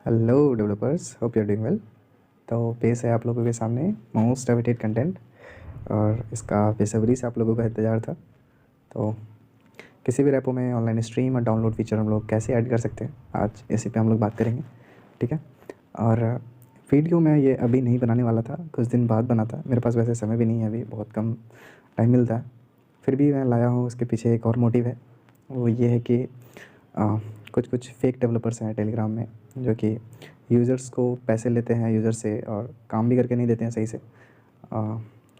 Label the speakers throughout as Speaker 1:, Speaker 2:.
Speaker 1: Hello developers, hope you are doing well. तो पेश है आप लोगों के सामने मोस्ट अवेटेड कंटेंट, और इसका बेसब्री से आप लोगों का इंतज़ार था। तो किसी भी रेपो में ऑनलाइन स्ट्रीम और डाउनलोड फीचर हम लोग कैसे ऐड कर सकते हैं, आज इसी पे हम लोग बात करेंगे, ठीक है। और वीडियो मैं ये अभी नहीं बनाने वाला था, कुछ दिन बाद बना था। मेरे पास वैसे समय भी नहीं है, अभी बहुत कम टाइम मिलता है, फिर भी मैं लाया हूँ। उसके पीछे एक और मोटिव है, वो ये है कि कुछ फेक डेवलपर्स हैं टेलीग्राम में, जो कि यूज़र्स को पैसे लेते हैं यूज़र से और काम भी करके नहीं देते हैं सही से।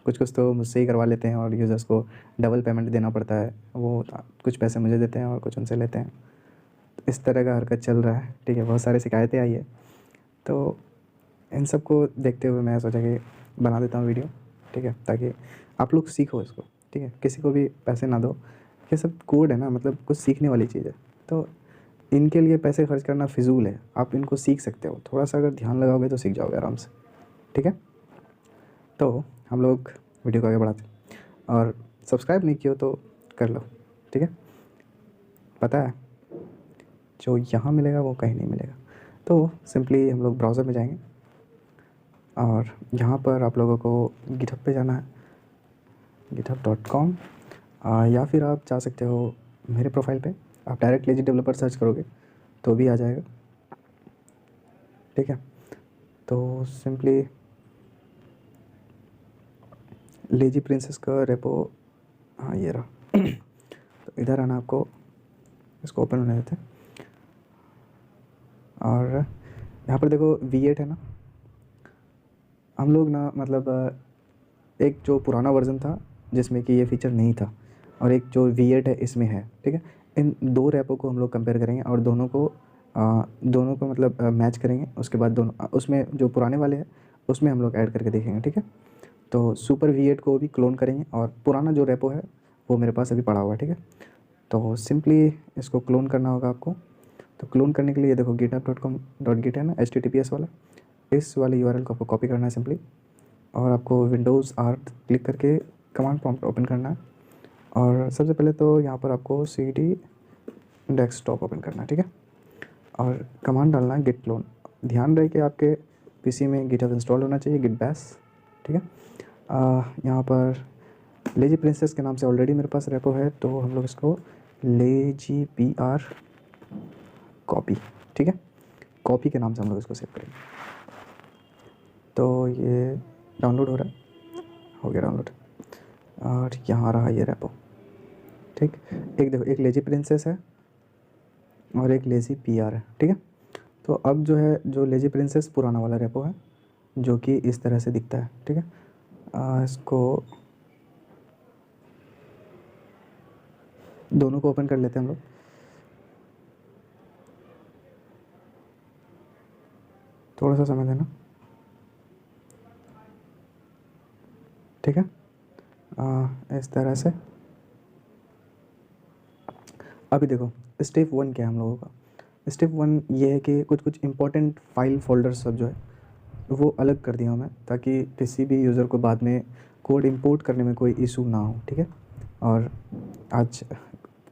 Speaker 1: कुछ तो मुझसे ही करवा लेते हैं और यूज़र्स को डबल पेमेंट देना पड़ता है। वो कुछ पैसे मुझे देते हैं और कुछ उनसे लेते हैं। इस तरह का हरकत चल रहा है, ठीक है। बहुत सारी शिकायतें आई है, तो इन सब को देखते हुए मैं सोचा कि बना देता हूँ वीडियो, ठीक है, ताकि आप लोग सीखो इसको, ठीक है। किसी को भी पैसे ना दो, ये सब कोड है ना, मतलब कुछ सीखने वाली चीज़ है। तो इनके लिए पैसे खर्च करना फिजूल है, आप इनको सीख सकते हो। थोड़ा सा अगर ध्यान लगाओगे तो सीख जाओगे आराम से, ठीक है। तो हम लोग वीडियो को आगे बढ़ाते हैं, और सब्सक्राइब नहीं किया तो कर लो, ठीक है। पता है जो यहाँ मिलेगा वो कहीं नहीं मिलेगा। तो सिंपली हम लोग ब्राउज़र में जाएंगे, और यहाँ पर आप लोगों को गिटहब पे जाना है, github.com। या फिर आप जा सकते हो मेरे प्रोफाइल पे, आप डायरेक्ट लेजी डेवलपर सर्च करोगे तो भी आ जाएगा, ठीक है। तो सिंपली लेजी प्रिंसेस का रेपो, हाँ ये रहा। तो इधर आना आपको, इसको ओपन होने देते हैं, और यहाँ पर देखो V8 है ना। हम लोग ना मतलब एक जो पुराना वर्ज़न था जिसमें कि ये फीचर नहीं था, और एक जो V8 है इसमें है, ठीक है। इन दो रेपो को हम लोग कंपेयर करेंगे और दोनों को मतलब मैच करेंगे। उसके बाद दोनों उसमें जो पुराने वाले हैं उसमें हम लोग ऐड करके देखेंगे, ठीक है। तो सुपर V8 को भी क्लोन करेंगे, और पुराना जो रेपो है वो मेरे पास अभी पड़ा हुआ है, ठीक है। तो सिंपली इसको क्लोन करना होगा आपको। तो क्लोन करने के लिए देखो github.com.git है ना, HTTPS वाला, इस वाले URL को आपको कॉपी करना है सिंपली, और आपको विंडोज़ R क्लिक करके कमांड प्रॉम्प्ट ओपन करना है। और सबसे पहले तो यहाँ पर आपको CD डेस्कटॉप ओपन करना है, ठीक है। और कमांड डालना है git clone। ध्यान रहे कि आपके PC में गिटहब इंस्टॉल होना चाहिए, git bash, ठीक है। यहाँ पर लेजी प्रिंसेस के नाम से ऑलरेडी मेरे पास रेपो है, तो हम लोग इसको लेजी PR कॉपी, ठीक है, कॉपी के नाम से हम लोग इसको सेव करेंगे। तो ये डाउनलोड हो रहा है, हो गया डाउनलोड, और यहाँ रहा ये रेपो, ठीक। एक देखो, एक लेजी प्रिंसेस है और एक लेजी PR है, ठीक है। तो अब जो है, जो लेजी प्रिंसेस पुराना वाला रेपो है, जो कि इस तरह से दिखता है, ठीक है। इसको दोनों को ओपन कर लेते हैं हम लोग। थोड़ा सा समय देना, ठीक है। इस तरह से अभी देखो स्टेप 1 क्या है हम लोगों का। स्टेप 1 ये है कि कुछ इंपॉर्टेंट फाइल फोल्डर सब जो है वो अलग कर दिया हूँ मैं, ताकि किसी भी यूज़र को बाद में कोड इंपोर्ट करने में कोई इशू ना हो, ठीक है। और आज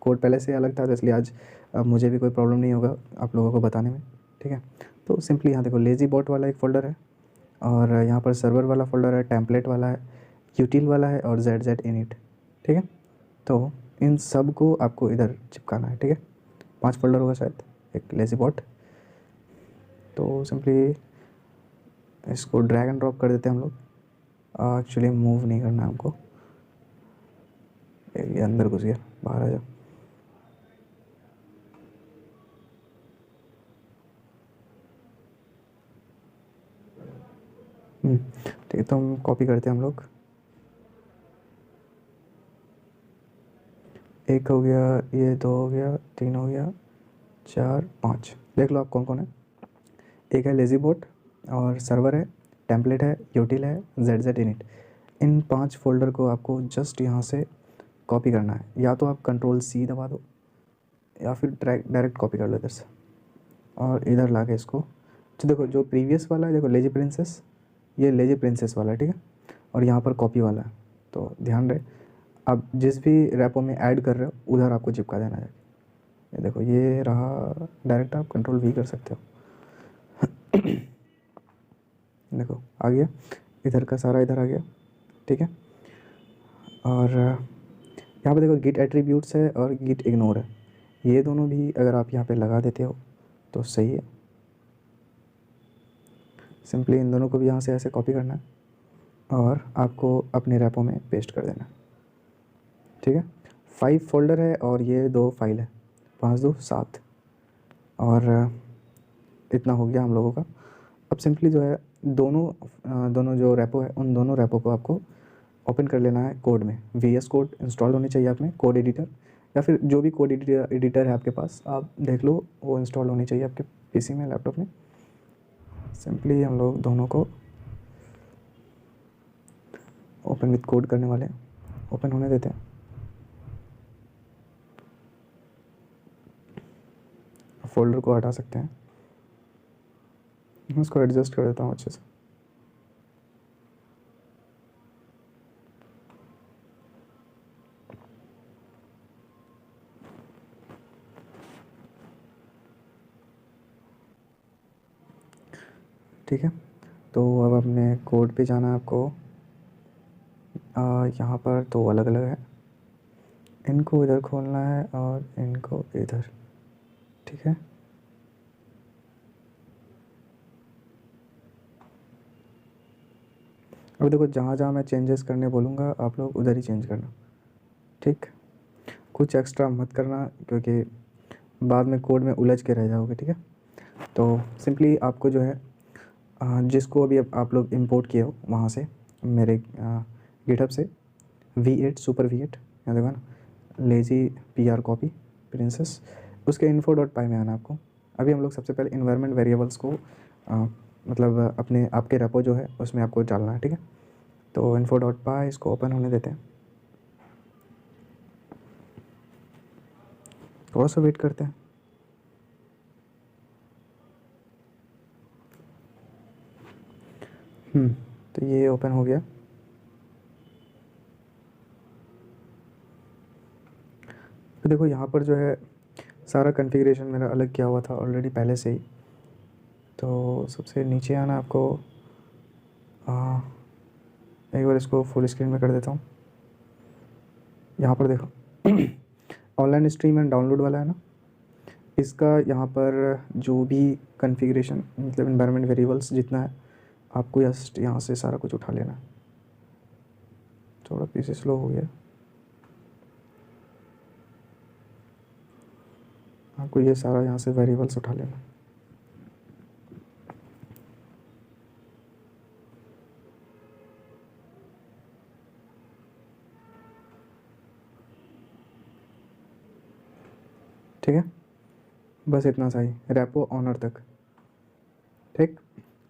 Speaker 1: कोड पहले से अलग था, तो इसलिए आज मुझे भी कोई प्रॉब्लम नहीं होगा आप लोगों को बताने में, ठीक है। तो सिंपली यहाँ देखो लेजी बॉट वाला एक फ़ोल्डर है, और यहाँ पर सर्वर वाला फ़ोल्डर है, टेम्पलेट वाला है, यूटिल वाला है, और ZZ init, ठीक है। तो इन सब को आपको इधर चिपकाना है, ठीक है। 5 फोल्डर होगा शायद, एक लेजी बॉट। तो सिंपली इसको ड्रैग एंड ड्रॉप कर देते हैं हम लोग। एक्चुअली मूव नहीं करना है हमको, ये अंदर घुस गया, बाहर आ जाओ। ठीक है, तो हम कॉपी करते हैं हम लोग। एक हो गया, ये 2 हो गया, 3 हो गया, 4 5, देख लो आप कौन कौन है। एक है लेजी बोट, और सर्वर है, टेम्पलेट है, यूटिल है, ZZ init। इन 5 फोल्डर को आपको जस्ट यहाँ से कॉपी करना है। या तो आप Ctrl+C दबा दो, या फिर डायरेक्ट कॉपी कर लो इधर से, और इधर ला के इसको। तो देखो जो प्रीवियस वाला है, देखो लेजी प्रिंसेस, ये लेजी प्रिंसेस वाला है, ठीक है। और यहाँ पर कॉपी वाला है, तो ध्यान रहे आप जिस भी रेपो में ऐड कर रहे हो उधर आपको चिपका देना है। ये देखो ये रहा, डायरेक्ट आप Ctrl+V कर सकते हो। देखो आ गया, इधर का सारा इधर आ गया, ठीक है। और यहाँ पे देखो गिट एट्रीब्यूट्स है और गिट इग्नोर है, ये दोनों भी अगर आप यहाँ पे लगा देते हो तो सही है। सिंपली इन दोनों को भी यहाँ से ऐसे कॉपी करना है और आपको अपने रेपो में पेस्ट कर देना, ठीक है। 5 फोल्डर है और ये 2 फाइल है, 5 2 7, और इतना हो गया हम लोगों का। अब सिंपली जो है दोनों जो रेपो है उन दोनों रेपो को आपको ओपन कर लेना है कोड में। VS कोड इंस्टॉल होनी चाहिए आप में, कोड एडिटर या फिर जो भी कोड एडिटर है आपके पास आप देख लो, वो इंस्टॉल होनी चाहिए आपके पीसी में, लैपटॉप में। सिंपली हम लोग दोनों को ओपन विथ कोड करने वाले हैं, ओपन होने देते हैं। फोल्डर को हटा सकते हैं, मैं इसको एडजस्ट कर देता हूँ अच्छे से। ठीक है, तो अब अपने कोड पे जाना है आपको। यहाँ पर 2 अलग अलग है, इनको इधर खोलना है और इनको इधर, ठीक है। अब देखो जहाँ जहाँ मैं चेंजेस करने बोलूँगा आप लोग उधर ही चेंज करना, ठीक। कुछ एक्स्ट्रा मत करना क्योंकि बाद में कोड में उलझ के रह जाओगे, ठीक है। तो सिंपली आपको जो है जिसको अभी आप लोग इंपोर्ट किए हो वहाँ से, मेरे गिटहब से V8 सुपर V8, यहाँ देखो ना, लेजी PR कॉपी प्रिंसेस, उसके info.py में आना आपको। अभी हम लोग सबसे पहले इन्वायरमेंट वेरिएबल्स को मतलब अपने आपके रेपो जो है उसमें आपको डालना है, ठीक है। तो info.py इसको ओपन होने देते हैं, थोड़ा सा वेट करते हैं। तो ये ओपन हो गया। तो देखो यहाँ पर जो है सारा कॉन्फ़िगरेशन मेरा अलग किया हुआ था ऑलरेडी पहले से ही। तो सबसे नीचे आना आपको, एक बार इसको फुल स्क्रीन में कर देता हूँ। यहाँ पर देखो ऑनलाइन स्ट्रीम एंड डाउनलोड वाला है ना, इसका यहाँ पर जो भी कॉन्फ़िगरेशन मतलब एनवायरनमेंट वेरिएबल्स जितना है आपको यहाँ से सारा कुछ उठा लेना है। थोड़ा पीछे स्लो हो गया, आपको ये सारा यहाँ से वेरिएबल्स उठा लेना। ठीक है, बस इतना सा ही, रेपो ऑनर तक, ठीक।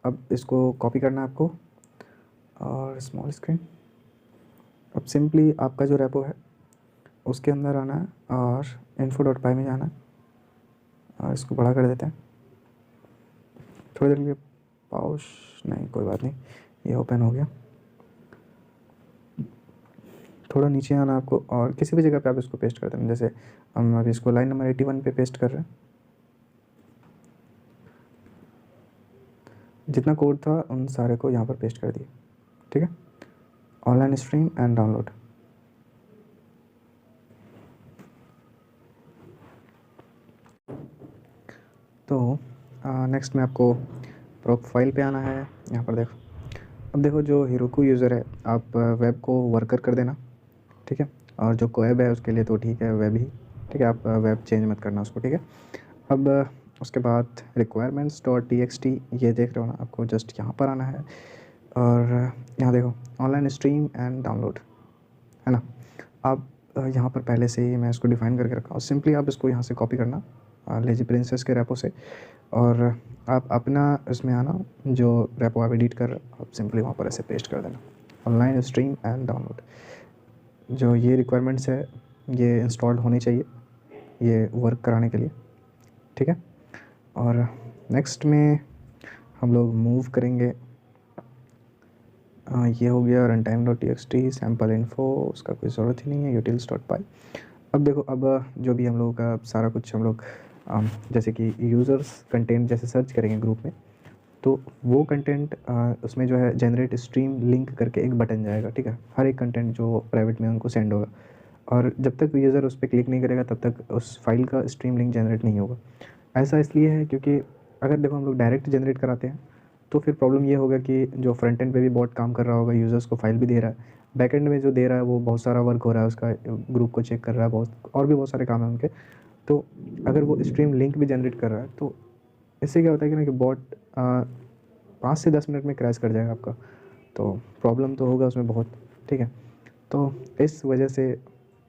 Speaker 1: अब इसको कॉपी करना है आपको और स्मॉल स्क्रीन। अब सिंपली आपका जो रेपो है उसके अंदर आना है और info.py में जाना है और इसको बड़ा कर देते हैं थोड़ी देर के लिए। पाउच नहीं, कोई बात नहीं, ये ओपन हो गया। थोड़ा नीचे आना आपको और किसी भी जगह पे आप इसको पेस्ट कर देना, जैसे हम अभी इसको लाइन नंबर 81 पे पेस्ट कर रहे हैं। जितना कोड था उन सारे को यहाँ पर पेस्ट कर दिए, ठीक है। ऑनलाइन स्ट्रीम एंड डाउनलोड, तो नेक्स्ट में आपको प्रोफाइल पे आना है। यहाँ पर देखो, अब देखो जो हेरोकू यूज़र है आप वेब को वर्कर कर देना, ठीक है। और जो कोएब है उसके लिए तो ठीक है, वेब ही, ठीक है। आप वेब चेंज मत करना उसको, ठीक है। अब उसके बाद requirements.txt ये देख रहे हो ना, आपको जस्ट यहाँ पर आना है और यहाँ देखो ऑनलाइन स्ट्रीम एंड डाउनलोड है ना। आप यहाँ पर पहले से ही मैं इसको डिफ़ाइन करके रखा हूँ, सिंपली आप इसको यहाँ से कॉपी करना लेजी प्रिंसेस के रेपो से, और आप अपना इसमें आना जो रेपो आप एडिट कर रहे हो, आप सिंपली वहाँ पर ऐसे पेस्ट कर देना ऑनलाइन स्ट्रीम एंड डाउनलोड। जो ये रिक्वायरमेंट्स है ये इंस्टॉल्ड होनी चाहिए ये वर्क कराने के लिए, ठीक है। और नेक्स्ट में हम लोग मूव करेंगे, ये हो गया run time dot txt sample info, उसका कोई ज़रूरत ही नहीं है, utils.py। अब देखो अब जो भी हम लोगों का सारा कुछ हम लोग जैसे कि यूज़र्स कंटेंट जैसे सर्च करेंगे ग्रुप में, तो वो कंटेंट उसमें जो है जनरेट स्ट्रीम लिंक करके एक बटन जाएगा, ठीक है, हर एक कंटेंट जो प्राइवेट में उनको सेंड होगा, और जब तक यूज़र उस पर क्लिक नहीं करेगा तब तक उस फाइल का स्ट्रीम लिंक जनरेट नहीं होगा। ऐसा इसलिए है क्योंकि अगर देखो हम लोग डायरेक्ट जनरेट कराते हैं तो फिर प्रॉब्लम ये होगा कि जो फ्रंट एंड पे भी बॉट काम कर रहा होगा, यूज़र्स को फाइल भी दे रहा है, बैक एंड में जो दे रहा है वो बहुत सारा वर्क हो रहा है, उसका ग्रुप को चेक कर रहा है, बहुत और भी बहुत सारे काम हैं उनके। तो अगर वो स्ट्रीम लिंक भी जनरेट कर रहा है तो इससे क्या होता है कि ना कि बॉट 5 से 10 मिनट में क्रैश कर जाएगा आपका, तो प्रॉब्लम तो होगा उसमें बहुत, ठीक है। तो इस वजह से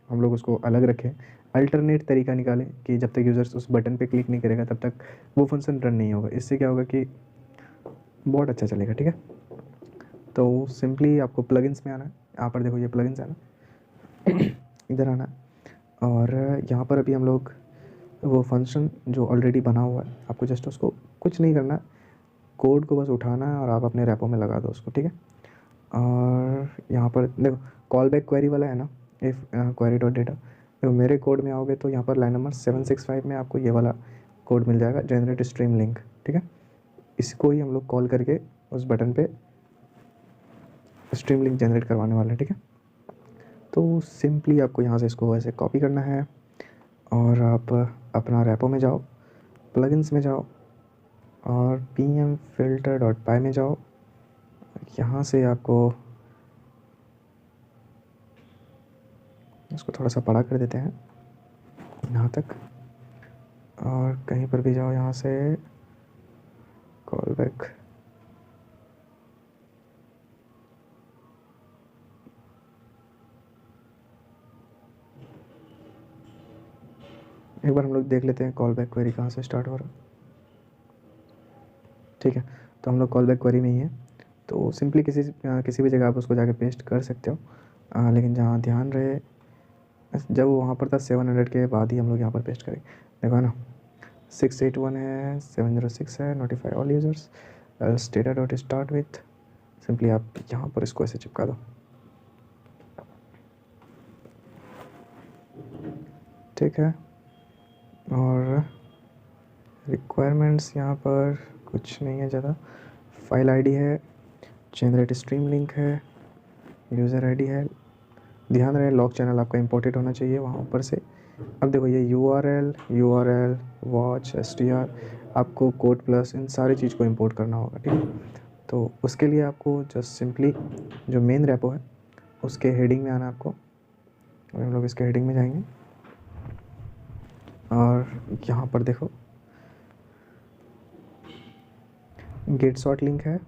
Speaker 1: हम लोग उसको अलग रखें, अल्टरनेट तरीका निकालें कि जब तक यूज़र्स उस बटन पे क्लिक नहीं करेगा तब तक वो फंक्शन रन नहीं होगा। इससे क्या होगा कि बहुत अच्छा चलेगा, ठीक है। तो सिंपली आपको प्लगइन्स में आना है, यहाँ पर देखो ये प्लगइन्स है ना, इधर आना है, और यहाँ पर अभी हम लोग वो फंक्शन जो ऑलरेडी बना हुआ है, आपको जस्ट उसको कुछ नहीं करना, कोड को बस उठाना है और आप अपने रैपो में लगा दो उसको, ठीक है। और यहाँ पर देखो कॉल बैक क्वेरी वाला है ना, इफ़ क्वेरी डॉट डेटा, देखो मेरे कोड में आओगे तो यहाँ पर लाइन नंबर 765 में आपको ये वाला कोड मिल जाएगा, जनरेट स्ट्रीम लिंक, ठीक है। इसको ही हम लोग कॉल करके उस बटन पे स्ट्रीम लिंक जनरेट करवाने वाले हैं, ठीक है। तो सिंपली आपको यहाँ से इसको वैसे कॉपी करना है और आप अपना रैपो में जाओ, प्लगइन्स में जाओ और pmfilter.py में जाओ, यहाँ से आपको इसको थोड़ा सा बड़ा कर देते हैं यहाँ तक, और कहीं पर भी जाओ, यहाँ से कॉल बैक, एक बार हम लोग देख लेते हैं कॉल बैक क्वेरी कहाँ से स्टार्ट हो रहा है, ठीक है। तो हम लोग कॉल बैक क्वेरी में ही है, तो सिंपली किसी भी जगह आप उसको जाके पेस्ट कर सकते हो, लेकिन जहाँ ध्यान रहे जब वो वहाँ पर था 700 के बाद ही हम लोग यहाँ पर पेस्ट करेंगे, देखो ना 681 है, 706 है, notify all users, data dot start with, simply आप यहाँ पर इसको ऐसे चिपका दो, ठीक है। और रिक्वायरमेंट्स यहाँ पर कुछ नहीं है ज़्यादा, फाइल आईडी है, जनरेट स्ट्रीम लिंक है, यूज़र आईडी है, ध्यान रहे लॉग चैनल आपका इंपोर्टेड होना चाहिए वहाँ ऊपर से। अब देखो ये यूआरएल वॉच एसटीआर, आपको कोड प्लस इन सारी चीज़ को इंपोर्ट करना होगा, ठीक है। तो उसके लिए आपको जस्ट सिंपली जो मेन रैपो है उसके हेडिंग में आना आपको, और हम लोग इसके हेडिंग में जाएंगे और यहाँ पर देखो गेट सॉर्ट लिंक है,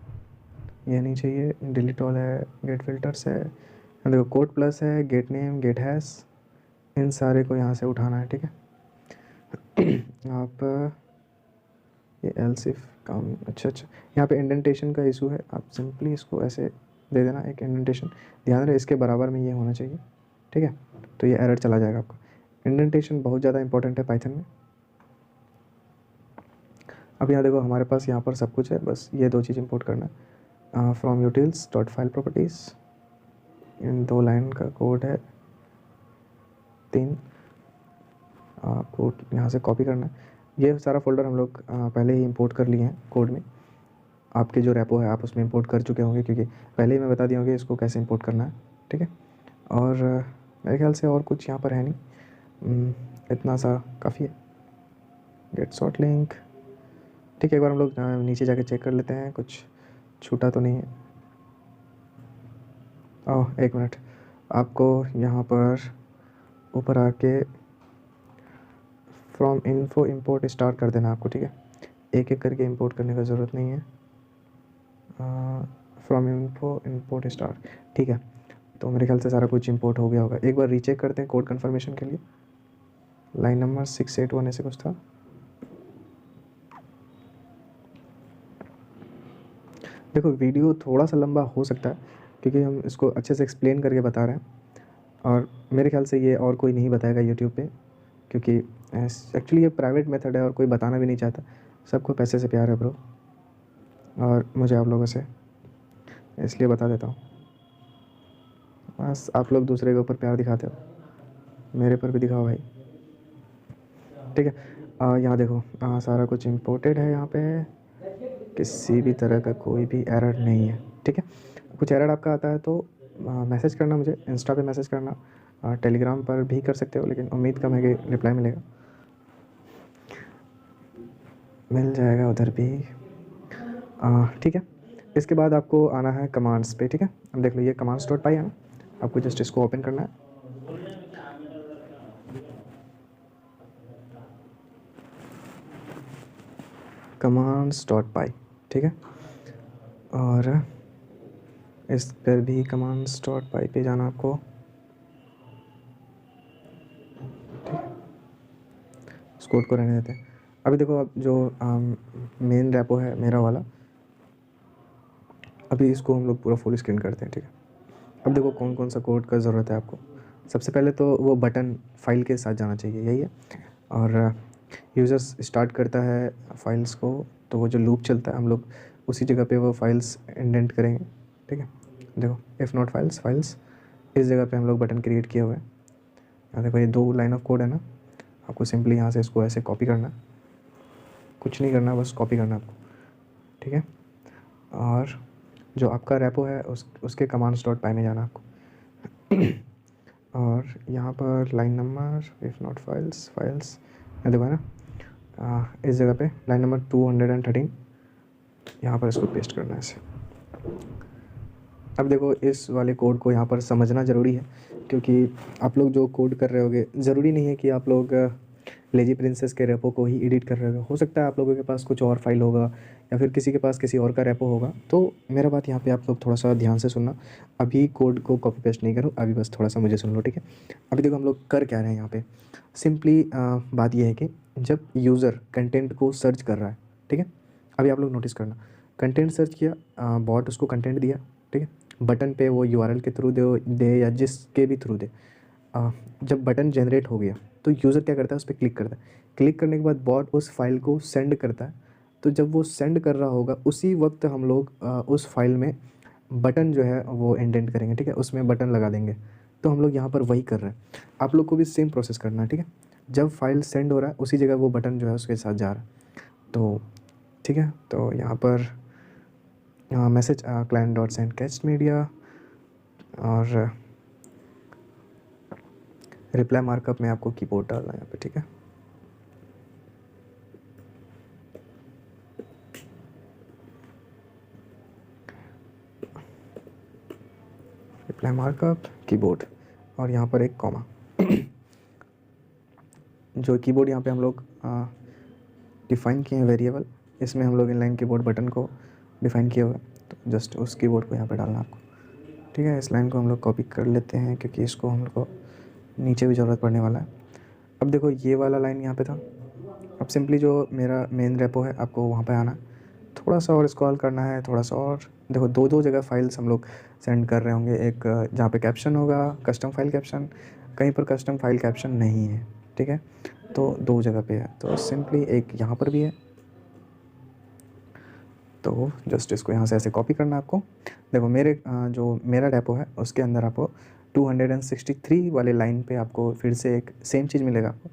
Speaker 1: ये नहीं चाहिए, डिलीट ऑल है, गेट फिल्टर्स है, देखो कोड प्लस है, गेट नेम, गेट हैश, इन सारे को यहाँ से उठाना है, ठीक है। आप ये एल्सिफ काम, अच्छा, यहाँ पे इंडेंटेशन का इशू है, आप सिंपली इसको ऐसे दे देना एक इंडेंटेशन, ध्यान रहे इसके बराबर में ये होना चाहिए, ठीक है। तो ये एरर चला जाएगा आपका, इंडेंटेशन बहुत ज़्यादा इंपॉर्टेंट है पाइथन में। अब यहाँ देखो हमारे पास यहाँ पर सब कुछ है, बस ये 2 चीज़ इंपोर्ट करना है, from utils dot file properties, in 2 line का कोड है, 3 आपको यहाँ से कॉपी करना है। ये सारा फोल्डर हम लोग पहले ही इंपोर्ट कर लिए हैं कोड में, आपके जो रैपो है आप उसमें इंपोर्ट कर चुके होंगे क्योंकि पहले ही मैं बता दिया होंगे इसको कैसे इंपोर्ट करना है, ठीक है। और मेरे ख्याल से और कुछ यहाँ पर है नहीं, इतना सा काफ़ी है, गेट सॉर्ट लिंक, ठीक है। एक बार हम लोग नीचे जाके चेक कर लेते हैं कुछ छूटा तो नहीं है। ओह एक मिनट, आपको यहाँ पर ऊपर आके फ्रॉम इन्फो इंपोर्ट स्टार्ट कर देना आपको, ठीक है, एक एक करके इंपोर्ट करने का ज़रूरत नहीं है, फ्रॉम इन्फो इंपोर्ट स्टार्ट, ठीक है। तो मेरे ख्याल से सारा कुछ इंपोर्ट हो गया होगा, एक बार रीचेक करते हैं कोड कन्फर्मेशन के लिए, लाइन नंबर 681 ऐसे कुछ था, देखो वीडियो थोड़ा सा लंबा हो सकता है क्योंकि हम इसको अच्छे से एक्सप्लेन करके बता रहे हैं, और मेरे ख्याल से ये और कोई नहीं बताएगा यूट्यूब पे, क्योंकि एक्चुअली ये प्राइवेट मेथड है और कोई बताना भी नहीं चाहता, सबको पैसे से प्यार है ब्रो, और मुझे आप लोगों से इसलिए बता देता हूँ, बस आप लोग दूसरे के ऊपर प्यार दिखाते हो, मेरे पर भी दिखाओ भाई, ठीक है। यहाँ देखो सारा कुछ इम्पोर्टेड है यहाँ पे, किसी भी तरह का कोई भी एरर नहीं है, ठीक है। कुछ एरर आपका आता है तो मैसेज करना मुझे, इंस्टा पे मैसेज करना, टेलीग्राम पर भी कर सकते हो, लेकिन उम्मीद कम है कि रिप्लाई मिलेगा। मिल जाएगा उधर भी, ठीक है। इसके बाद आपको आना है कमांड्स पे, ठीक है। अब देख लो ये कमांड्स डॉट पाई है ना, आपको जस्ट इसको ओपन करना है। कमांड्स डॉट पाई, ठीक है। और इस पर भी कमांड्स डॉट पाई पे जाना आपको, ठीक है। इस कोड को रहने देते हैं। अभी देखो, अब जो मेन रेपो है मेरा वाला, अभी इसको हम लोग पूरा फुल स्क्रीन करते हैं, ठीक है। अब देखो कौन कौन सा कोड का ज़रूरत है आपको। सबसे पहले तो वो बटन फाइल के साथ जाना चाहिए, यही है। और यूज़र्स स्टार्ट करता है फाइल्स को, तो वो जो लूप चलता है हम लोग उसी जगह पे वो फाइल्स इंडेंट करेंगे, ठीक है। देखो इफ़ नॉट फाइल्स, फाइल्स इस जगह पे हम लोग बटन क्रिएट किए हुए हैं। यहाँ देखो ये 2 लाइन ऑफ कोड है ना, आपको सिंपली यहाँ से इसको ऐसे कॉपी करना, कुछ नहीं करना, बस कॉपी करना आपको, ठीक है। और जो आपका रेपो है उसके कमांड्स डॉट पाई में जाना आपको। और यहाँ पर line number if not files, files ये देखो है ना, इस जगह पे लाइन नंबर 213 यहाँ पर इसको पेस्ट करना है ऐसे। अब देखो इस वाले कोड को यहाँ पर समझना ज़रूरी है, क्योंकि आप लोग जो कोड कर रहे होगे ज़रूरी नहीं है कि आप लोग लेजी प्रिंसेस के रेपो को ही एडिट कर रहे हो सकता है आप लोगों के पास कुछ और फाइल होगा, या फिर किसी के पास किसी और का रेपो होगा। तो मेरा बात यहाँ पे आप लोग थोड़ा सा ध्यान से सुनना, अभी कोड को कॉपी पेस्ट नहीं करो, अभी बस थोड़ा सा मुझे सुन लो, ठीक है। अभी देखो हम लोग कर क्या रहे हैं यहाँ पे, सिंपली बात यह है कि जब यूज़र कंटेंट को सर्च कर रहा है, ठीक है। अभी आप लोग नोटिस करना, कंटेंट सर्च किया, बॉट उसको कंटेंट दिया, ठीक है। बटन पे वो यूआरएल के थ्रू दे या जिसके भी थ्रू दे, जब बटन जनरेट हो गया तो यूज़र क्या करता है, उस पर क्लिक करता है। क्लिक करने के बाद बॉट उस फाइल को सेंड करता है। तो जब वो सेंड कर रहा होगा उसी वक्त हम लोग उस फाइल में बटन जो है वो इंडेंट करेंगे, ठीक है, उसमें बटन लगा देंगे। तो हम लोग यहाँ पर वही कर रहे हैं, आप लोग को भी सेम प्रोसेस करना है, ठीक है। जब फाइल सेंड हो रहा है उसी जगह वो बटन जो है उसके साथ जा रहा है। तो ठीक है, तो यहाँ पर message client dot send cast media, और रिप्लाई मार्कअप में आपको कीबोर्ड डालना है यहाँ पे, ठीक है। रिप्लाई मार्कअप कीबोर्ड, और यहाँ पर एक कॉमा। जो कीबोर्ड यहाँ पे हम लोग डिफ़ाइन किए हैं वेरिएबल, इसमें हम लोग इनलाइन कीबोर्ड बटन को डिफ़ाइन किए हुए हैं, तो जस्ट उस कीबोर्ड को यहाँ पे डालना आपको, ठीक है। इस लाइन को हम लोग कॉपी कर लेते हैं, क्योंकि इसको हम लोग को नीचे भी ज़रूरत पड़ने वाला है। अब देखो ये वाला लाइन यहाँ पे था, अब सिंपली जो मेरा मेन रेपो है आपको वहाँ पे आना, थोड़ा सा और स्क्रॉल करना है, थोड़ा सा और। देखो दो जगह फाइल्स हम लोग सेंड कर रहे होंगे, एक जहाँ पे कैप्शन होगा कस्टम फाइल कैप्शन, कहीं पर कस्टम फाइल कैप्शन नहीं है, ठीक है। तो 2 जगह पे है, तो सिंपली एक यहाँ पर भी है, तो जस्ट इसको यहाँ से ऐसे कॉपी करना है आपको। देखो मेरे जो मेरा रेपो है उसके अंदर आपको 263 वाले लाइन पे आपको फिर से एक सेम चीज़ मिलेगा आपको।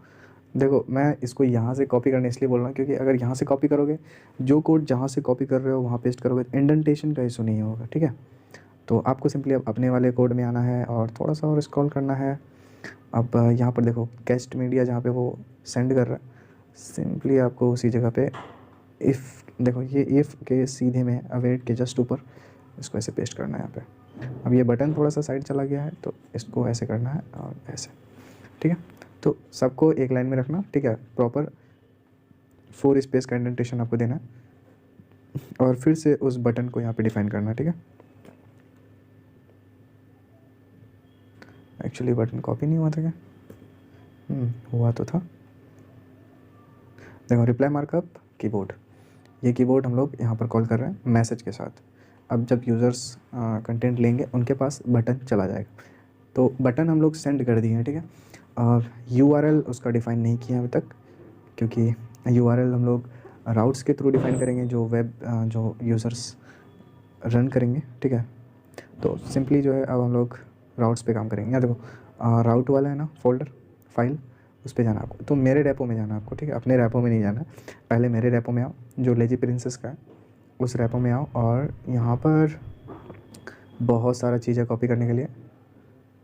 Speaker 1: देखो मैं इसको यहाँ से कॉपी करने इसलिए बोल रहा हूँ, क्योंकि अगर यहाँ से कॉपी करोगे, जो कोड जहाँ से कॉपी कर रहे हो वहाँ पेस्ट करोगे, इंडेंटेशन का इशू नहीं होगा, ठीक है। तो आपको सिंपली अब अपने वाले कोड में आना है और थोड़ा सा और स्क्रॉल करना है। अब यहाँ पर देखो कैस्ट मीडिया जहाँ पे वो सेंड कर रहा है, सिंपली आपको उसी जगह पे इफ़, देखो ये इफ़ के सीधे में अवेट के जस्ट ऊपर इसको ऐसे पेस्ट करना है यहाँ पे। अब ये बटन थोड़ा सा साइड चला गया है, तो इसको ऐसे करना है और ऐसे, ठीक है। तो सबको एक लाइन में रखना, ठीक है, प्रॉपर 4 स्पेस का इंडेंटेशन आपको देना है, और फिर से उस बटन को यहाँ पे डिफाइन करना है, ठीक है। एक्चुअली बटन कॉपी नहीं हुआ था क्या? हुआ तो था। देखो रिप्लाई मार्कअप कीबोर्ड, ये कीबोर्ड हम लोग यहाँ पर कॉल कर रहे हैं मैसेज के साथ। अब जब यूज़र्स कंटेंट लेंगे उनके पास बटन चला जाएगा, तो बटन हम लोग सेंड कर दिए हैं, ठीक है। और यूआरएल उसका डिफ़ाइन नहीं किया अभी तक, क्योंकि यूआरएल हम लोग राउट्स के थ्रू डिफ़ाइन करेंगे जो वेब जो यूज़र्स रन करेंगे, ठीक है। तो सिंपली जो है अब हम लोग राउट्स पे काम करेंगे। यहाँ देखो राउट वाला है ना फोल्डर फाइल, उस पे जाना आपको, तो मेरे रेपो में जाना आपको, ठीक है, अपने रेपो में नहीं जाना। पहले मेरे रेपो में आओ जो लेजी प्रिंसेस का है, उस रेपो में आओ और यहाँ पर बहुत सारा चीज़ है कॉपी करने के लिए।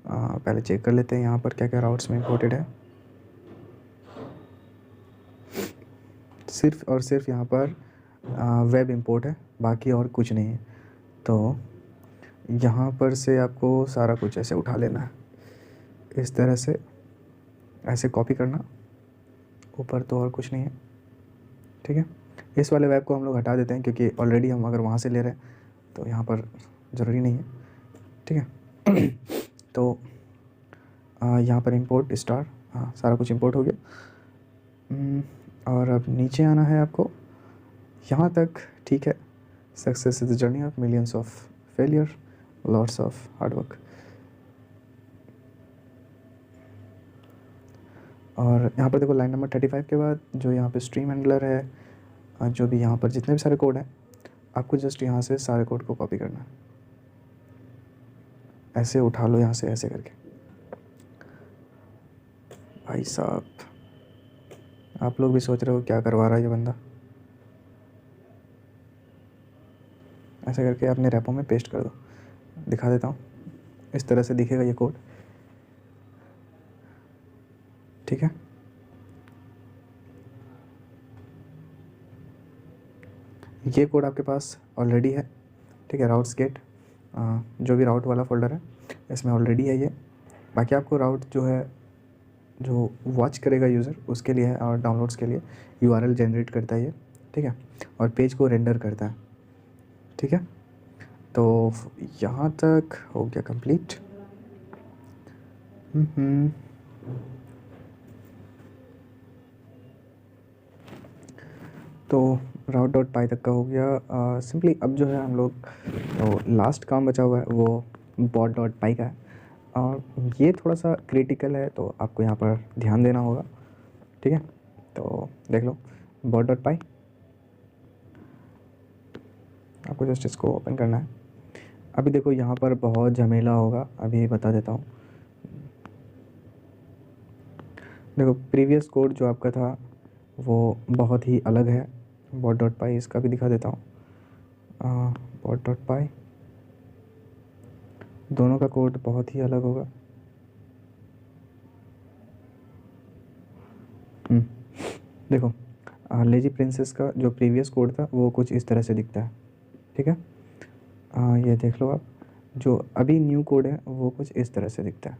Speaker 1: पहले चेक कर लेते हैं यहाँ पर क्या क्या राउट्स में इंपोर्टेड है। सिर्फ और सिर्फ यहाँ पर वेब इंपोर्ट है, बाकी और कुछ नहीं है। तो यहाँ पर से आपको सारा कुछ ऐसे उठा लेना है, इस तरह से ऐसे कॉपी करना, ऊपर तो और कुछ नहीं है। ठीक है, इस वाले वेब को हम लोग हटा देते हैं क्योंकि ऑलरेडी हम अगर वहाँ से ले रहे हैं तो यहाँ पर ज़रूरी नहीं है। ठीक है तो यहाँ पर इंपोर्ट स्टार, हाँ सारा कुछ इंपोर्ट हो गया। और अब नीचे आना है आपको, यहाँ तक ठीक है। Success is the journey of millions of failure, lots of hard work. और यहाँ पर देखो लाइन नंबर 35 के बाद जो यहाँ पे स्ट्रीम हैंडलर है, जो भी यहाँ पर जितने भी सारे कोड हैं, आपको जस्ट यहाँ से सारे कोड को कॉपी करना है। ऐसे उठा लो यहाँ से ऐसे करके। भाई साहब आप लोग भी सोच रहे हो क्या करवा रहा है ये बंदा। ऐसे करके अपने रेपो में पेस्ट कर दो। दिखा देता हूँ, इस तरह से दिखेगा ये कोड। ठीक है, ये कोड आपके पास ऑलरेडी है। ठीक है, राउट्स गेट जो भी राउट वाला फोल्डर है इसमें ऑलरेडी है ये। बाकी आपको राउट जो है जो वॉच करेगा यूज़र उसके लिए है, और डाउनलोड्स के लिए यूआरएल जनरेट करता है ये। ठीक है, और पेज को रेंडर करता है। ठीक है, तो यहाँ तक हो गया कंप्लीट। तो राउट डॉट पाई तक का हो गया सिंपली। अब जो है हम लोग तो लास्ट काम बचा हुआ है वो बॉट डॉट पाई का है, और ये थोड़ा सा क्रिटिकल है तो आपको यहाँ पर ध्यान देना होगा। ठीक है, तो देख लो बॉट डॉट पाई, आपको जस्ट इसको ओपन करना है। अभी देखो यहाँ पर बहुत झमेला होगा, अभी बता देता हूँ। देखो प्रीवियस कोड जो आपका था वो बहुत ही अलग है। बॉट डॉट पाई इसका भी दिखा देता हूँ। बॉट डॉट पाई दोनों का कोड बहुत ही अलग होगा। देखो लेजी प्रिंसेस का जो प्रीवियस कोड था वो कुछ इस तरह से दिखता है। ठीक है, ये देख लो आप, जो अभी न्यू कोड है वो कुछ इस तरह से दिखता है।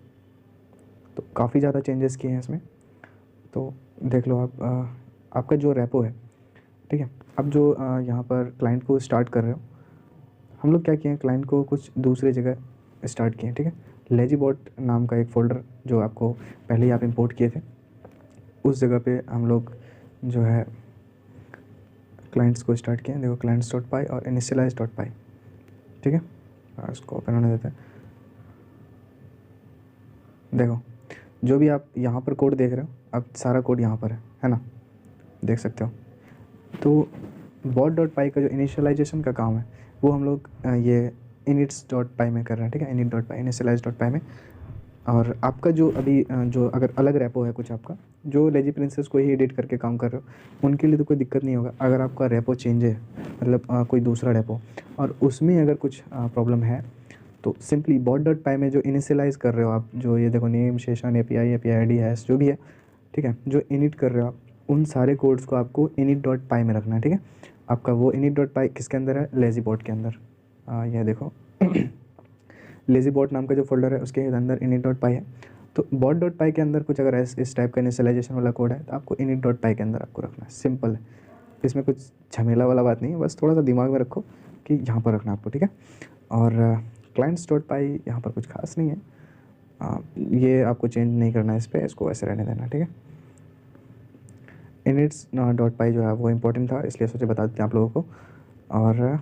Speaker 1: तो काफ़ी ज़्यादा चेंजेस किए हैं इसमें। तो देख लो आप, आपका जो रेपो है, ठीक है, अब जो यहाँ पर क्लाइंट को स्टार्ट कर रहे हो, हम लोग क्या किए हैं, क्लाइंट को कुछ दूसरी जगह स्टार्ट किए हैं। ठीक है, लेजीबॉट नाम का एक फ़ोल्डर जो आपको पहले ही आप इंपोर्ट किए थे, उस जगह पे हम लोग जो है क्लाइंट्स को स्टार्ट किए हैं। देखो क्लाइंट्स डॉट पाई और इनिशियलाइज डॉट पाई। ठीक है, इसको ओपन होने देते हैं। देखो जो भी आप यहाँ पर कोड देख रहे हो, अब सारा कोड यहाँ पर है ना, देख सकते हो। तो बॉट डॉट पाई का जो इनिशियलाइजेशन का काम है वो हम लोग ये इनिट्स डॉट पाई में कर रहे हैं। ठीक है, इनिट डॉट पाई इनिशियलाइज डॉट पाई में। और आपका जो अभी जो अगर अलग रेपो है कुछ आपका, जो लेजी प्रिंसेस को ही एडिट करके काम कर रहे हो, उनके लिए तो कोई दिक्कत नहीं होगा। अगर आपका रेपो चेंज है, मतलब कोई दूसरा रेपो, और उसमें अगर कुछ प्रॉब्लम है तो सिंपली बॉट डॉट पाई में जो इनिशियलाइज़ कर रहे हो आप, जो ये देखो name session API ID hash जो भी है, ठीक है, जो इनिट कर रहे हो आप, उन सारे कोड्स को आपको इनिट डॉट पाई में रखना है। ठीक है, आपका वो इनिट डॉट पाई किसके अंदर है, लेजी बॉट के अंदर। यह देखो लेजी बॉट नाम का जो फोल्डर है उसके अंदर इनिट डॉट पाई है। तो बॉट डॉट पाई के अंदर कुछ अगर इस टाइप का इनिशियलाइजेशन वाला कोड है तो आपको इनिट डॉट पाई के अंदर आपको रखना है। सिंपल है, इसमें कुछ झमेला वाला बात नहीं है, बस थोड़ा सा दिमाग में रखो कि यहाँ पर रखना आपको। ठीक है, और क्लाइंट्स डॉट पाई यहाँ पर कुछ खास नहीं है, ये आपको चेंज नहीं करना है इस पर, इसको ऐसे रहने देना। ठीक है, इनिट्स डॉट पाई जो है वो इम्पोर्टेंट था, इसलिए सोचे बता देते हैं आप लोगों को। और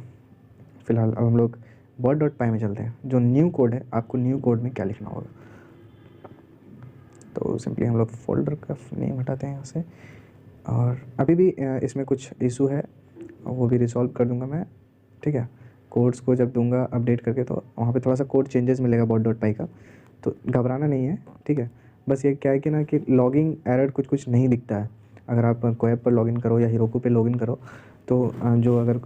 Speaker 1: फिलहाल अब हम लोग बॉट डॉट पाई में चलते हैं। जो न्यू कोड है, आपको न्यू कोड में क्या लिखना होगा, तो सिंपली हम लोग फोल्डर का नेम हटाते हैं यहाँ से। और अभी भी इसमें कुछ इशू है, वो भी रिसॉल्व कर दूंगा मैं। ठीक है, कोड्स को जब दूंगा अपडेट करके तो वहाँ पे थोड़ा सा कोड चेंजेस मिलेगा बॉट डॉट पाई का, तो घबराना नहीं है। ठीक है, बस ये क्या है कि ना कि लॉगिंग एरर कुछ कुछ नहीं दिखता है। अगर आप कोएब पर लॉगिन करो या हीरोकू पे लॉगिन करो तो जो अगर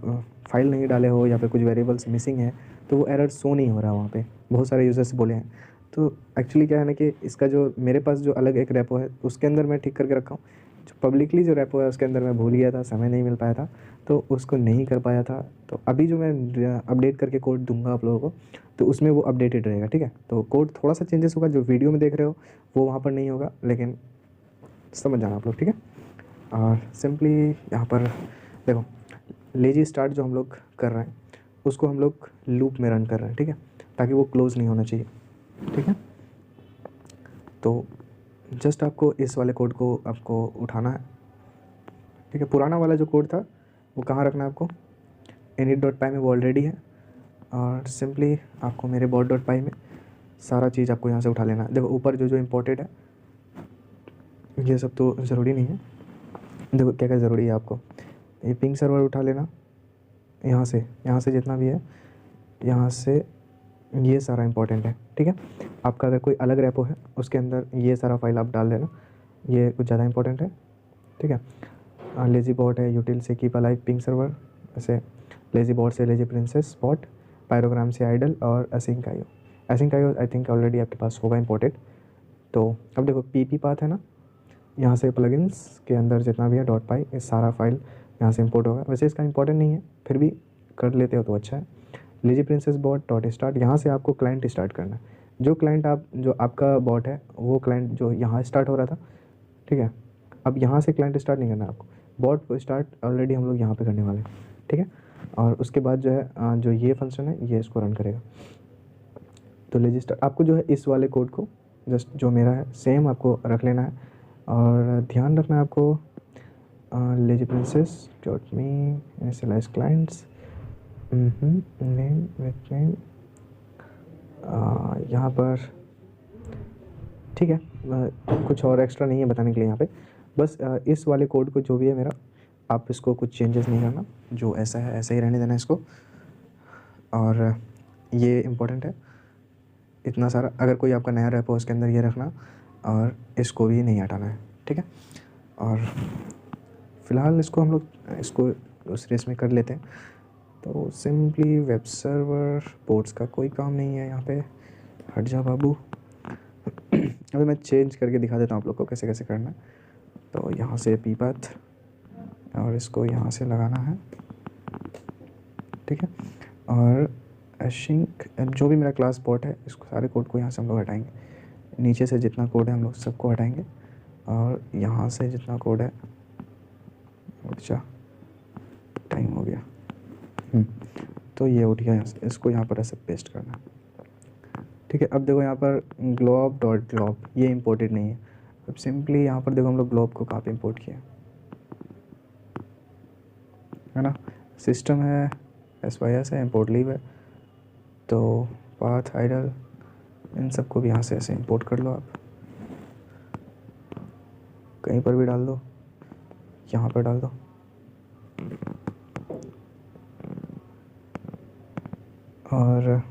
Speaker 1: फाइल नहीं डाले हो या फिर कुछ वेरिएबल्स मिसिंग है तो वो एरर शो नहीं हो रहा वहाँ पे, बहुत सारे यूज़र्स बोले हैं। तो एक्चुअली क्या है ना कि इसका जो मेरे पास जो अलग एक रेपो है उसके अंदर मैं ठीक करके रखा हूँ, जो पब्लिकली जो रेपो है उसके अंदर मैं भूल गया था, समय नहीं मिल पाया था तो उसको नहीं कर पाया था। तो अभी जो मैं अपडेट करके कोड दूंगा आप लोगों को तो उसमें वो अपडेटेड रहेगा, ठीक है। तो कोड थोड़ा सा चेंजेस होगा, जो वीडियो में देख रहे हो वो वहाँ पर नहीं होगा, लेकिन समझ जाना आप लोग, ठीक है। और सिंपली यहाँ पर देखो लेजी स्टार्ट जो हम लोग कर रहे हैं उसको हम लोग लूप में रन कर रहे हैं, ठीक है, ताकि वो क्लोज़ नहीं होना चाहिए, ठीक है। तो जस्ट आपको इस वाले कोड को आपको उठाना है, ठीक है। पुराना वाला जो कोड था वो कहाँ रखना है आपको, init.py में वो ऑलरेडी है, और सिंपली आपको मेरे bot.py में सारा चीज़ आपको यहाँ से उठा लेना है। देखो ऊपर जो जो इम्पोर्टेड है ये सब तो ज़रूरी नहीं है, देखो क्या क्या ज़रूरी है आपको, ये पिंग सर्वर उठा लेना, यहाँ से जितना भी है यहाँ से, ये सारा इंपॉर्टेंट है, ठीक है। आपका अगर कोई अलग रेपो है उसके अंदर ये सारा फाइल आप डाल देना, ये कुछ ज़्यादा इंपॉर्टेंट है, ठीक है। लेजी बॉट है, यूटिल से कीप अलाइव पिंग सर्वर, ऐसे लेजी बॉट से लेजी प्रिंसेस बॉट, पायरोग्राम से आइडल, और async IO I think already आपके पास होगा इंपोर्टेड। तो अब देखो पी पाथ है ना, यहाँ से प्लगइन्स के अंदर जितना भी है .py ये सारा फाइल यहाँ से इंपोर्ट होगा। वैसे इसका इंपॉर्टेंट नहीं है, फिर भी कर लेते हो तो अच्छा है। Lazy princess bot dot start, यहाँ से आपको क्लाइंट स्टार्ट करना है, जो आपका बॉट है वो क्लाइंट जो यहाँ स्टार्ट हो रहा था, ठीक है। अब यहाँ से क्लाइंट स्टार्ट नहीं करना आपको, बॉट को स्टार्ट ऑलरेडी हम लोग यहाँ पे करने वाले हैं, ठीक है। और उसके बाद जो है जो ये फंक्शन है ये इसको रन करेगा। तो लेजी स्टार्ट आपको जो है इस वाले कोड को जस्ट जो मेरा है सेम आपको रख लेना है, और ध्यान रखना है आपको lazy princess dot me initialise clients name with name यहाँ पर, ठीक है। कुछ और एक्स्ट्रा नहीं है बताने के लिए यहाँ पे, बस इस वाले कोड को जो भी है मेरा आप इसको कुछ चेंजेस नहीं करना, जो ऐसा है ऐसा ही रहने देना इसको। और ये इम्पोर्टेंट है इतना सारा, अगर कोई आपका नया रैप हो उसके अंदर ये रखना, और इसको भी नहीं हटाना है, ठीक है। और फ़िलहाल इसको हम लोग इसको दूसरे इसमें कर लेते हैं। तो सिंपली वेब सर्वर पोर्ट्स का कोई काम नहीं है यहाँ पे, हट जा बाबू। अभी मैं चेंज करके दिखा देता हूँ आप लोग को कैसे कैसे करना है। तो यहाँ से पी पाथ और इसको यहाँ से लगाना है, ठीक है। और एशिंक जो भी मेरा क्लास बॉट है इसको सारे कोड को यहाँ से हम लोग हटाएंगे, नीचे से जितना कोड है हम लोग सबको हटाएंगे, और यहाँ से जितना कोड है, अच्छा टाइम हो गया, तो ये उठ गया यहाँ से, इसको यहाँ पर ऐसे पेस्ट करना, ठीक है। अब देखो यहाँ पर glob ये इंपोर्टेड नहीं है। अब सिंपली यहाँ पर देखो हम लोग ग्लोब को कहाँ पे इंपोर्ट किया है ना, सिस्टम है SYS है इंपोर्ट लीव है, तो पाथ आइडल इन सबको भी यहाँ से ऐसे इंपोर्ट कर लो, आप कहीं पर भी डाल दो, यहाँ पर डाल दो, और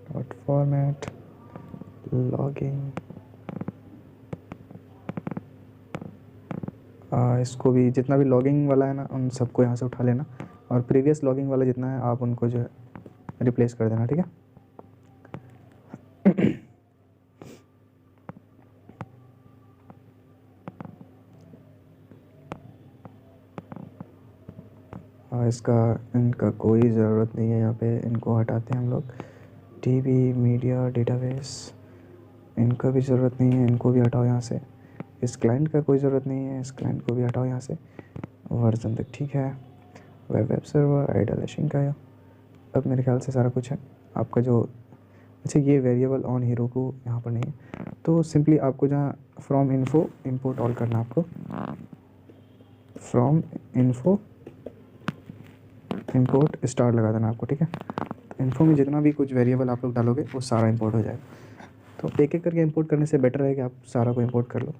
Speaker 1: डॉट फॉर्मेट लॉगिंग, इसको भी जितना भी लॉगिंग वाला है ना उन सबको यहाँ से उठा लेना, और प्रीवियस लॉगिंग वाला जितना है आप उनको जो है रिप्लेस कर देना, ठीक है। इसका इनका कोई ज़रूरत नहीं है, यहाँ पे इनको हटाते हैं हम लोग। टीवी मीडिया डेटाबेस इनका भी ज़रूरत नहीं है, इनको भी हटाओ यहाँ से। इस क्लाइंट का कोई ज़रूरत नहीं है, इस क्लाइंट को भी हटाओ यहाँ से। वर्जन तक ठीक है, वेब सर्वर आइडल एशिंक का। अब मेरे ख्याल से सारा कुछ है आपका जो, अच्छा ये वेरिएबल ऑन हीरो को यहाँ पर नहीं है, तो सिंपली आपको जहाँ फ्रॉम इन्फो इंपोर्ट ऑल करना, आपको फ्रॉम इन्फो इंपोर्ट स्टार लगा देना आपको, ठीक है। तो इन्फो में जितना भी कुछ वेरिएबल आप लोग डालोगे वो सारा इंपोर्ट हो जाएगा। तो एक एक करके इंपोर्ट करने से बेटर है कि आप सारा को इंपोर्ट कर लो,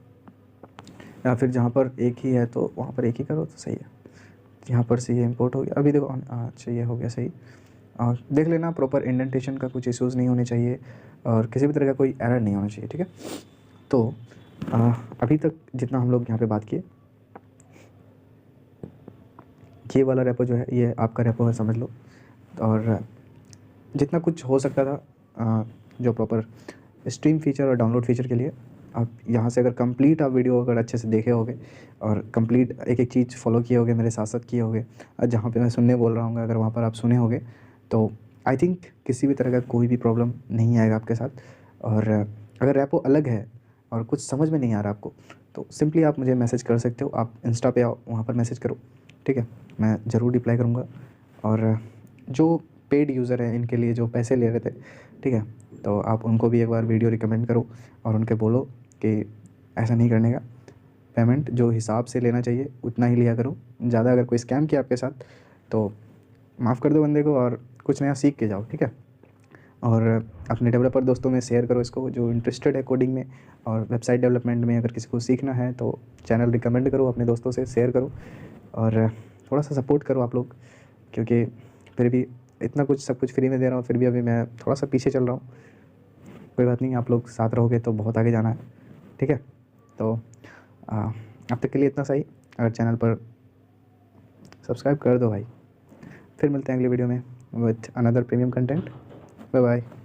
Speaker 1: या फिर जहाँ पर एक ही है तो वहाँ पर एक ही करो तो सही है। यहाँ पर से ये इंपोर्ट हो गया, अभी देखो अच्छा ये हो गया सही। और देख लेना प्रॉपर इंडेंटेशन का कुछ इश्यूज़ नहीं होने चाहिए, और किसी भी तरह का कोई एरर नहीं होना चाहिए, ठीक है। तो अभी तक जितना हम लोग यहाँ पे बात किए ये वाला रेपो जो है ये आपका रेपो है समझ लो। और जितना कुछ हो सकता था जो प्रॉपर स्ट्रीम फीचर और डाउनलोड फीचर के लिए, आप यहाँ से अगर कंप्लीट आप वीडियो अगर अच्छे से देखे होगे और कंप्लीट एक एक चीज़ फॉलो किए होगे, मेरे साथ साथ किए होगे, और जहाँ पे मैं सुनने बोल रहा हूँ अगर वहाँ पर आप सुने होगे, तो आई थिंक किसी भी तरह का कोई भी प्रॉब्लम नहीं आएगा आपके साथ। और अगर रेपो अलग है और कुछ समझ में नहीं आ रहा आपको, तो सिंपली आप मुझे मैसेज कर सकते हो। आप इंस्टा पे आओ, वहाँ पर मैसेज करो, ठीक है, मैं ज़रूर रिप्लाई करूँगा। और जो पेड यूज़र हैं इनके लिए जो पैसे ले रहे थे, ठीक है, तो आप उनको भी एक बार वीडियो रिकमेंड करो और उनके बोलो कि ऐसा नहीं करने का, पेमेंट जो हिसाब से लेना चाहिए उतना ही लिया करो। ज़्यादा अगर कोई स्कैम किया आपके साथ तो माफ़ कर दो बंदे को और कुछ नया सीख के जाओ, ठीक है। और अपने डेवलपर दोस्तों में शेयर करो इसको, जो इंटरेस्टेड है कोडिंग में और वेबसाइट डेवलपमेंट में। अगर किसी को सीखना है तो चैनल रिकमेंड करो, अपने दोस्तों से शेयर करो और थोड़ा सा सपोर्ट करो आप लोग, क्योंकि फिर भी इतना कुछ सब कुछ फ्री में दे रहा हूँ, फिर भी अभी मैं थोड़ा सा पीछे चल रहा हूँ। कोई बात नहीं, आप लोग साथ रहोगे तो बहुत आगे जाना है, ठीक है। तो अब तक के लिए इतना सही। अगर चैनल पर सब्सक्राइब कर दो भाई। फिर मिलते हैं अगली वीडियो में with another premium content. Bye bye.